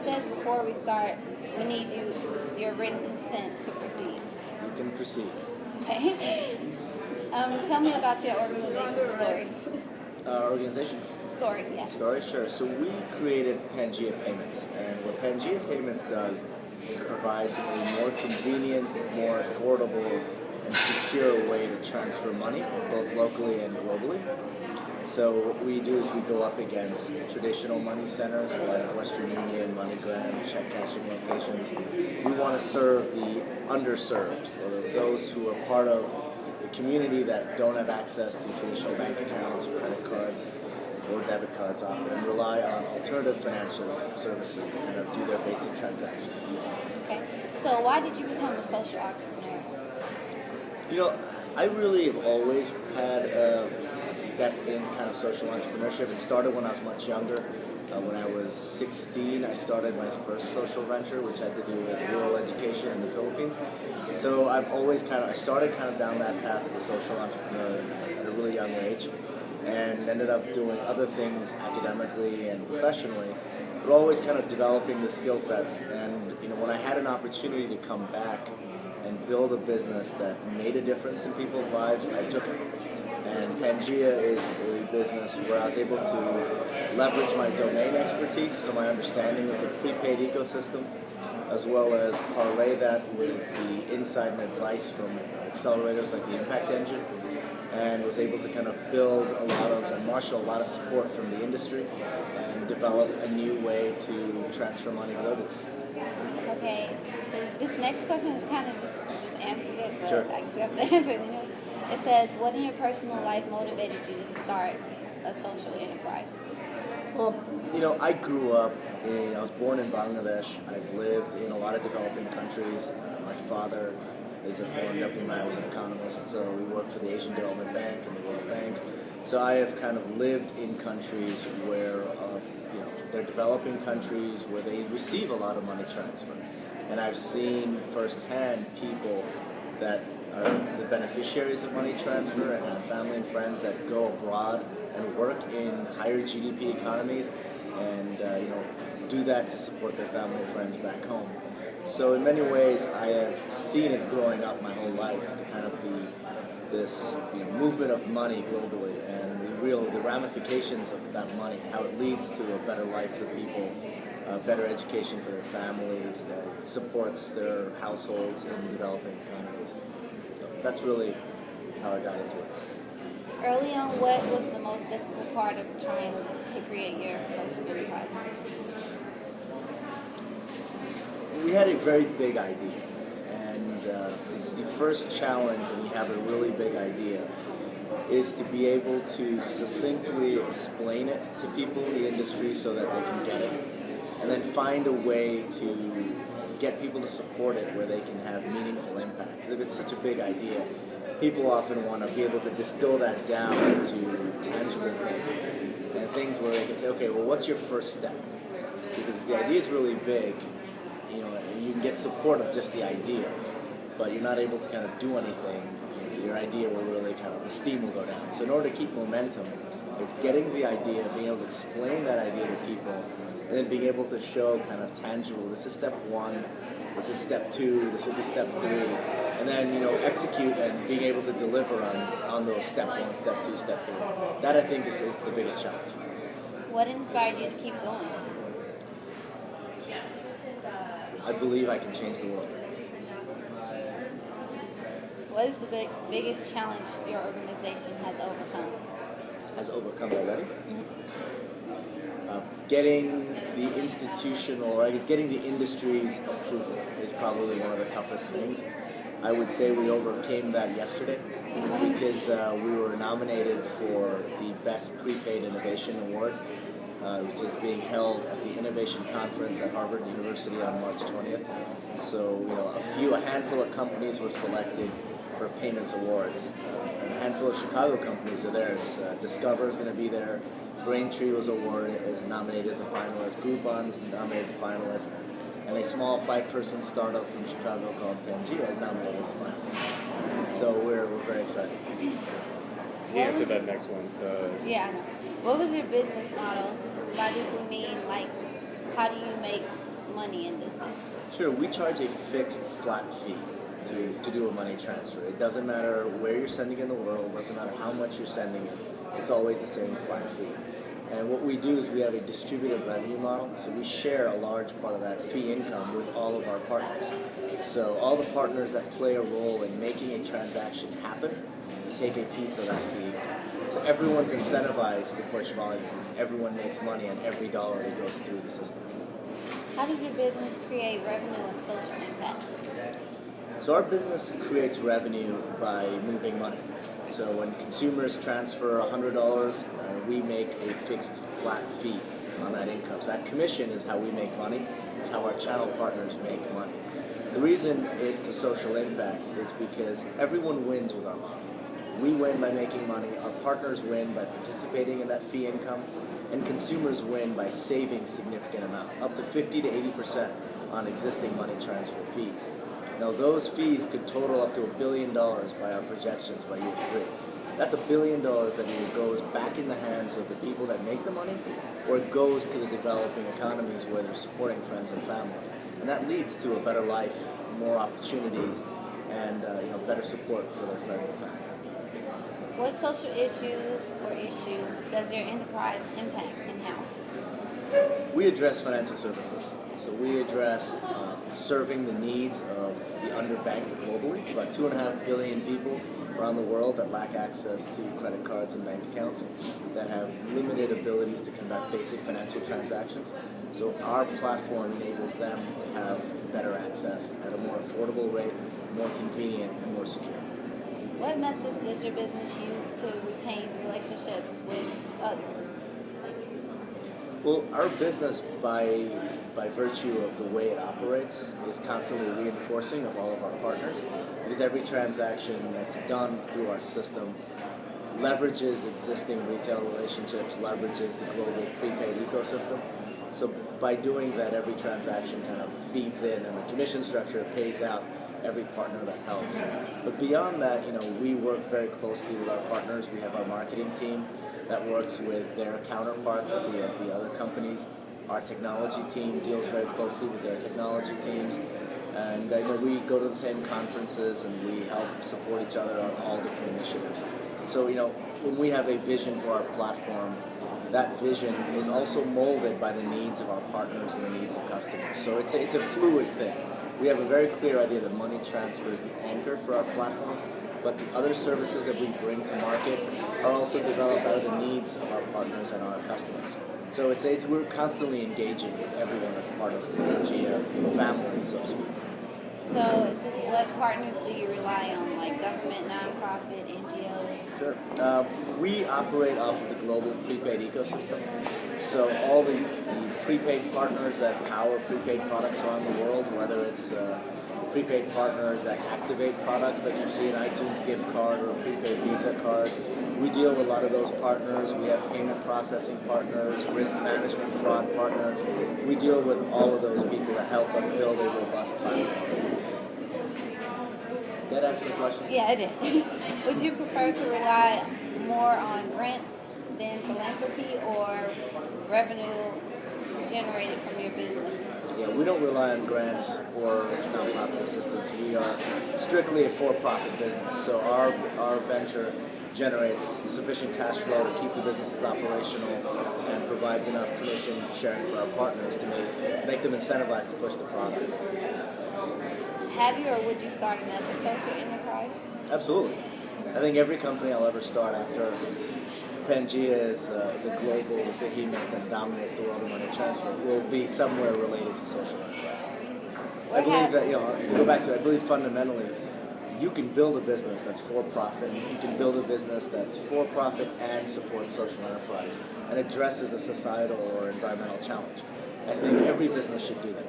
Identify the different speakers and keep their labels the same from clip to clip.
Speaker 1: says before we start, we need your written consent to proceed.
Speaker 2: You can proceed.
Speaker 1: Okay. Tell me about your organization story.
Speaker 2: Organization
Speaker 1: Story, yeah.
Speaker 2: story, sure. So we created Pangea Payments, and what Pangea Payments does is provides a more convenient, more affordable, and secure way to transfer money, both locally and globally. So what we do is we go up against traditional money centers like Western Union, MoneyGram, check cashing locations. We want to serve the underserved, or those who are part of the community that don't have access to traditional bank accounts or credit cards or debit cards often, and rely on alternative financial services to kind of do their basic transactions.
Speaker 1: Okay. So why did you become a social entrepreneur?
Speaker 2: You know, I really have always had a step in kind of social entrepreneurship. It started when I was much younger. When I was 16, I started my first social venture, which had to do with rural education in the Philippines. So I've always I started kind of down that path as a social entrepreneur at a really young age, and ended up doing other things academically and professionally, but always kind of developing the skill sets. And when I had an opportunity to come back and build a business that made a difference in people's lives, I took it. And Pangea is a business where I was able to leverage my domain expertise, so my understanding of the prepaid ecosystem, as well as parlay that with the insight and advice from accelerators like the Impact Engine, and was able to kind of build and marshal a lot of support from the industry and develop a new way to transfer money globally.
Speaker 1: Okay. This next question is kind of just answered it, but
Speaker 2: Sure.
Speaker 1: I guess you have to answer it anyway. It says, what in your personal life motivated you to start a social enterprise?
Speaker 2: Well, I grew up I was born in Bangladesh. I've lived in a lot of developing countries. My father is a foreign diplomat. I was an economist, so we worked for the Asian Development Bank and the World Bank. So I have kind of lived in countries where, they're developing countries where they receive a lot of money transfer. And I've seen firsthand people that are the beneficiaries of money transfer and have family and friends that go abroad and work in higher GDP economies and do that to support their family and friends back home. So in many ways, I have seen it growing up my whole life, the kind of this movement of money globally and the ramifications of that money, how it leads to a better life for people, better education for their families, supports their households in developing economies. So that's really how I got into it.
Speaker 1: Early on, what was the most difficult part of trying to create your social enterprise?
Speaker 2: We had a very big idea, and the first challenge when you have a really big idea is to be able to succinctly explain it to people in the industry so that they can get it, and then find a way to get people to support it where they can have meaningful impact. Because if it's such a big idea, people often want to be able to distill that down to tangible things, and things where they can say, okay, well, what's your first step? Because if the idea is really big, you can get support of just the idea, but you're not able to kind of do anything, your idea will really the steam will go down. So in order to keep momentum, it's getting the idea, being able to explain that idea to people, and then being able to show kind of tangible, this is step one, this is step two, this will be step three, and then, execute and being able to deliver on those step one, step two, step three. That, I think, is the biggest challenge.
Speaker 1: What inspired you to keep going?
Speaker 2: I believe I can change the world.
Speaker 1: What is the biggest challenge your organization has overcome?
Speaker 2: Has overcome already?
Speaker 1: Mm-hmm.
Speaker 2: Getting the institutional, or I guess getting the industry's approval is probably one of the toughest things. I would say we overcame that yesterday because we were nominated for the Best Prepaid Innovation Award, which is being held at the Innovation Conference at Harvard University on March 20th. So, a handful of companies were selected for Payments Awards. And a handful of Chicago companies are there. It's Discover is going to be there. Braintree was nominated as a finalist. Groupon is nominated as a finalist. And a small 5-person startup from Chicago called Pangea is nominated as a finalist. So we're very excited.
Speaker 3: You answered that next one.
Speaker 1: Yeah, I know. What was your business model? By this we mean, how do you make money in this business?
Speaker 2: Sure, we charge a fixed flat fee to do a money transfer. It doesn't matter where you're sending in the world, it doesn't matter how much you're sending in, it's always the same flat fee. And what we do is we have a distributed revenue model, so we share a large part of that fee income with all of our partners. So all the partners that play a role in making a transaction happen take a piece of that fee income. So everyone's incentivized to push volume because everyone makes money on every dollar that goes through the system.
Speaker 1: How does your business create revenue and social impact?
Speaker 2: So our business creates revenue by moving money. So when consumers transfer $100, we make a fixed flat fee on that income. So that commission is how we make money. It's how our channel partners make money. The reason it's a social impact is because everyone wins with our model. We win by making money, our partners win by participating in that fee income, and consumers win by saving significant amount, up to 50 to 80% on existing money transfer fees. Now those fees could total up to $1 billion by our projections by year 3. That's $1 billion that either goes back in the hands of the people that make the money, or it goes to the developing economies where they're supporting friends and family. And that leads to a better life, more opportunities, and better support for their friends and family.
Speaker 1: What social issues or issue does your enterprise impact and how?
Speaker 2: We address financial services. So we address serving the needs of the underbanked globally. It's about 2.5 billion people around the world that lack access to credit cards and bank accounts, that have limited abilities to conduct basic financial transactions. So our platform enables them to have better access at a more affordable rate, more convenient, and more secure.
Speaker 1: What methods does your business use to retain relationships with others?
Speaker 2: Well, our business, by virtue of the way it operates, is constantly reinforcing of all of our partners, because every transaction that's done through our system leverages existing retail relationships, leverages the global prepaid ecosystem. So by doing that, every transaction kind of feeds in, and the commission structure pays out every partner that helps. But beyond that, we work very closely with our partners. We have our marketing team that works with their counterparts at the other companies. Our technology team deals very closely with their technology teams. And we go to the same conferences, and we help support each other on all different initiatives. So, when we have a vision for our platform, that vision is also molded by the needs of our partners and the needs of customers. So it's a fluid thing. We have a very clear idea that money transfer is the anchor for our platform, but the other services that we bring to market are also developed out of the needs of our partners and our customers. So we're constantly engaging with everyone that's part of the Pangea family, so to speak.
Speaker 1: So what partners do you rely on, like government, nonprofit, NGOs?
Speaker 2: Sure. We operate off of the global prepaid ecosystem. So all the prepaid partners that power prepaid products around the world, whether it's prepaid partners that activate products like you see an iTunes gift card or a prepaid Visa card, we deal with a lot of those partners. We have payment processing partners, risk management fraud partners. We deal with all of those people that help us build a robust platform. Did that answer the question?
Speaker 1: Yeah, it did. Would you prefer to rely more on grants than philanthropy, or revenue generated from your business?
Speaker 2: Yeah, we don't rely on grants or nonprofit assistance. We are strictly a for-profit business. So our venture generates sufficient cash flow to keep the businesses operational and provides enough commission sharing for our partners to make them incentivized to push the product.
Speaker 1: Have you, or would you start another social enterprise?
Speaker 2: Absolutely. I think every company I'll ever start after Pangea is a global behemoth that dominates the world of money transfer will be somewhere related to social enterprise. I believe that, to go back to it, I believe fundamentally you can build a business that's for-profit, you can build a business that's for-profit and supports social enterprise and addresses a societal or environmental challenge. I think every business should do that.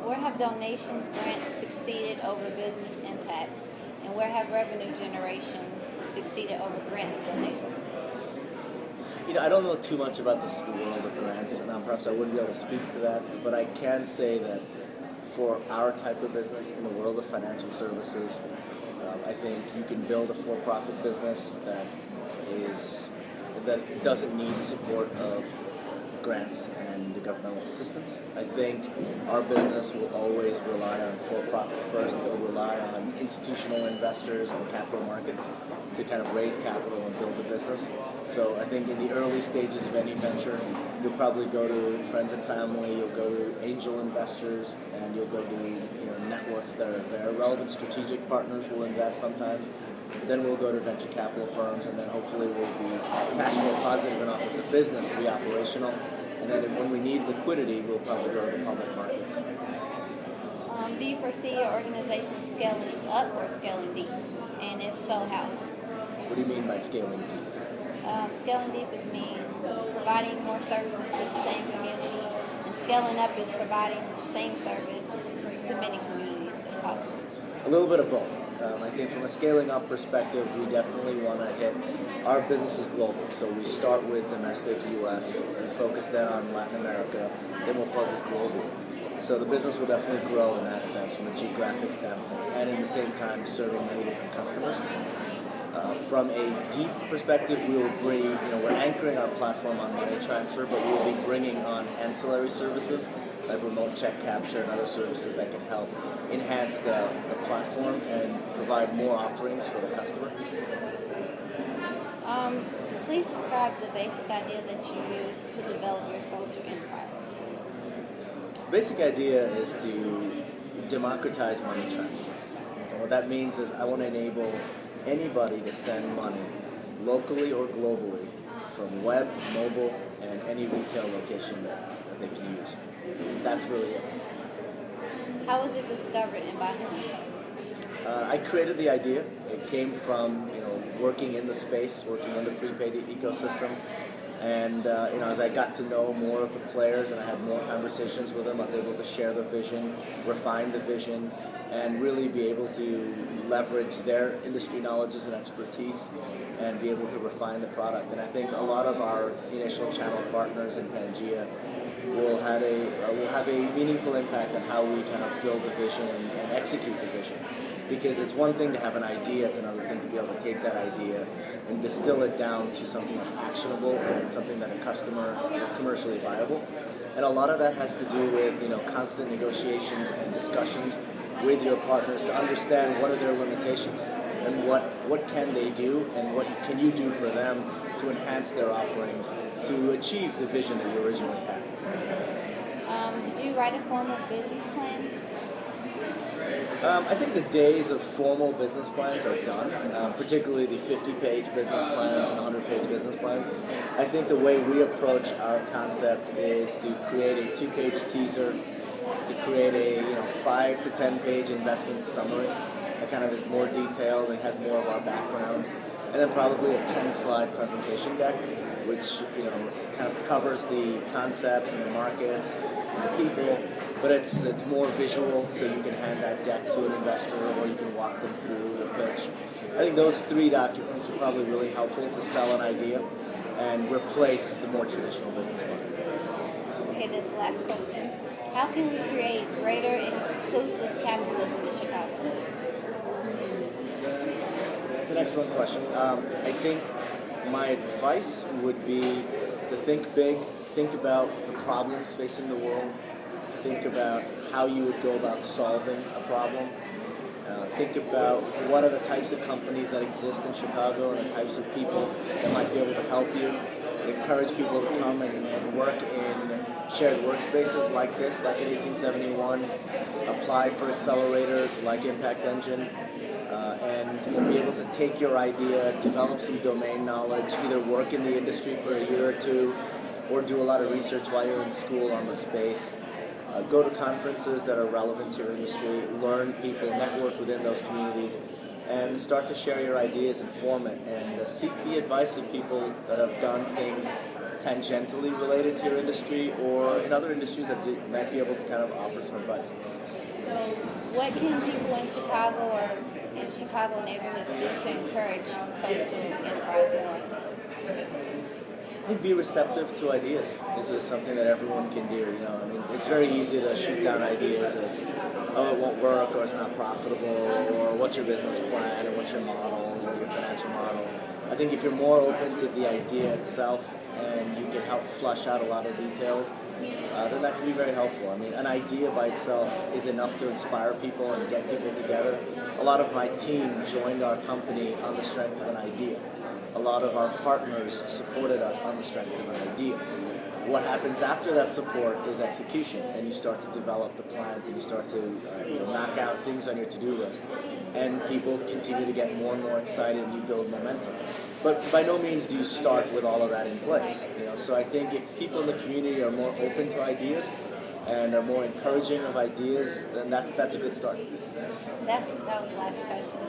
Speaker 1: Where have donations, grants succeeded over business impacts, and where have revenue generation succeeded over grants, donations?
Speaker 2: I don't know too much about the world of grants, and perhaps I wouldn't be able to speak to that, but I can say that for our type of business in the world of financial services, I think you can build a for-profit business that doesn't need the support of grants and governmental assistance. I think our business will always rely on for-profit first. It will rely on institutional investors and capital markets to kind of raise capital and build the business. So I think in the early stages of any venture, you'll probably go to friends and family, you'll go to angel investors, and you'll go to networks that are there. Relevant strategic partners will invest sometimes. Then we'll go to venture capital firms, and then hopefully we'll be cash flow positive enough as a business to be operational. And then when we need liquidity, we'll probably go to the public markets.
Speaker 1: Do you foresee your organization scaling up or scaling deep? And if so, how?
Speaker 2: What do you mean by scaling deep?
Speaker 1: Scaling deep means providing more services to the same community, and scaling up is providing the same service to many communities as possible.
Speaker 2: A little bit of both. I think from a scaling up perspective, we definitely want to hit our business is global. So we start with domestic U.S. and focus then on Latin America, then we'll focus globally. So the business will definitely grow in that sense from a geographic standpoint, and in the same time serving many different customers. From a deep perspective, we will bring, we're anchoring our platform on money transfer, but we will be bringing on ancillary services like remote check capture and other services that can help enhance the platform and provide more offerings for the customer.
Speaker 1: Please describe the basic idea that you use to develop your social enterprise.
Speaker 2: The basic idea is to democratize money transfer. And what that means is I want to enable anybody to send money locally or globally from web, mobile, and any retail location that they can use. That's really it.
Speaker 1: How was it discovered and by whom?
Speaker 2: I created the idea. It came from working in the space, working in the prepaid ecosystem, and as I got to know more of the players and I had more conversations with them, I was able to share the vision, refine the vision, and really be able to leverage their industry knowledges and expertise and be able to refine the product. And I think a lot of our initial channel partners in Pangea will have a meaningful impact on how we kind of build the vision and execute the vision. Because it's one thing to have an idea, it's another thing to be able to take that idea and distill it down to something that's actionable and something that a customer is commercially viable. And a lot of that has to do with constant negotiations and discussions with your partners to understand what are their limitations and what can they do and what can you do for them to enhance their offerings to achieve the vision that you originally had.
Speaker 1: Did you write a formal business plan?
Speaker 2: I think the days of formal business plans are done, particularly the 50-page business plans and 100-page business plans. I think the way we approach our concept is to create a 2-page teaser, to create a 5 to 10-page investment summary that kind of is more detailed and has more of our backgrounds, and then probably a 10-slide presentation deck, which kind of covers the concepts and the markets and the people, but it's more visual, so you can hand that deck to an investor or you can walk them through the pitch. I think those 3 documents are probably really helpful to sell an idea and replace the more traditional business plan.
Speaker 1: Okay, this last question. How can we create greater inclusive capitalism in Chicago?
Speaker 2: It's an excellent question. I think my advice would be to think big, think about the problems facing the world, think about how you would go about solving a problem, think about what are the types of companies that exist in Chicago and the types of people that might be able to help you. Encourage people to come and work in shared workspaces like this, like in 1871, apply for accelerators like Impact Engine, and be able to take your idea, develop some domain knowledge, either work in the industry for a year or 2, or do a lot of research while you're in school on the space. Go to conferences that are relevant to your industry, learn people, network within those communities, and start to share your ideas and form it, and seek the advice of people that have done things tangentially related to your industry or in other industries that might be able to kind of offer some advice.
Speaker 1: So what can people in Chicago or in Chicago neighborhoods do to encourage social enterprise more?
Speaker 2: I think be receptive to ideas. This is something that everyone can do. It's very easy to shoot down ideas as, oh, it won't work, or it's not profitable, or what's your business plan, or what's your model, or your financial model. I think if you're more open to the idea itself and you can help flush out a lot of details, then that can be very helpful. I mean, an idea by itself is enough to inspire people and get people together. A lot of my team joined our company on the strength of an idea. A lot of our partners supported us on the strength of an idea. What happens after that support is execution, and you start to develop the plans, and you start to knock out things on your to-do list, and people continue to get more and more excited, and you build momentum. But by no means do you start with all of that in place. So I think if people in the community are more open to ideas and are more encouraging of ideas, then that's a good start.
Speaker 1: That was the last question.